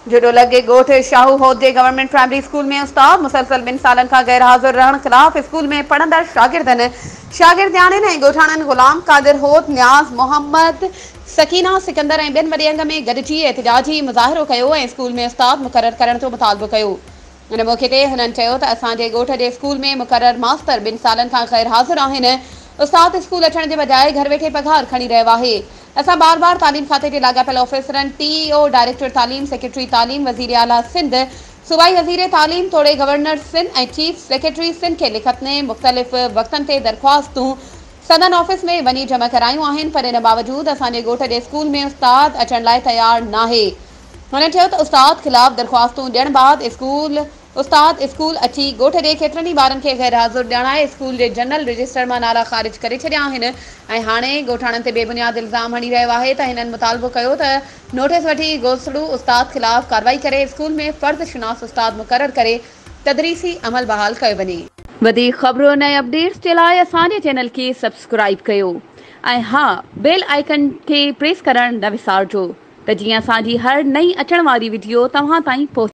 जुडो लगे गोठ शाहू होदे गवर्नमेंट प्राइमरी स्कूल में उस्ताद मुसलसल 2 सालन का गैर हाजिर रहने खिलाफ स्कूल में पढ़ंदड़ शागिर्दान गोठाणन गुलाम कादिर होद न्याज मोहम्मद सकीना सिकंदर ऐं 2 वॾे अंग में गॾिजी एहतिजाजी मुज़ाहिरो कयो ऐं स्कूल में उस्ताद मुक़रर करण जो मुतालबो कयो। इन मौक़े ते हुननि चयो त असांजे ॻोठ जे स्कूल में मुक़रर मास्तर 2 सालन खां गैर हाजिर आहिनि। उस्ताद स्कूल अचण जे बजाय घर वेठे पघार खणी रहियो आहे। असां बार बार तालीम खाते के लाॻापियल ऑफिसरनि टीईओ डायरेक्टर तालीम सेक्रेटरी तालीम वज़ीर आला सिंध सूबाई वज़ीर तालीम तोड़े गवर्नर सिंध ऐं चीफ सेक्रेटरी सिंध के लिखत ने मुख़्तलिफ़ वक़्तनि ते दरख़्वास्तूं सदन ऑफिस में वञी जमा करायूं आहिनि, पर इन बावजूद असांजे ॻोठ जे स्कूल में उस्ताद अचण लाइ तयार नाहे। हुननि चयो त उस्ताद खिलाफ़ दरख़्वास्तूं ॾियण बाद उस्ताद स्कूल अची ॻोठ जे केतिरनि ई ॿारनि खे गैर हाज़िर ॼाणाए स्कूल जे जनरल रजिस्टर मां नाला ख़ारिज करे छॾिया आहिनि ऐं हाणे ॻोठाणनि ते बेबुनियाद इल्ज़ाम हणी रहियो आहे त हिननि मुतालबो कयो त नोटिस वठी गोसड़ू उस्ताद खिलाफ़ कार्रवाई करे स्कूल में फ़र्द शुनास उस्ताद मुक़रर करे तदरीसी अमल बहाल कयो वञे। वधीक ख़बरुनि ऐं अपडेट्स जे लाइ असांजे चैनल खे सब्सक्राइब कयो ऐं हा बेल आइकन खे प्रेस करणु न विसारिजो त जीअं असांजी हर नई अचण वारी वीडियो तव्हां ताईं पहुचे।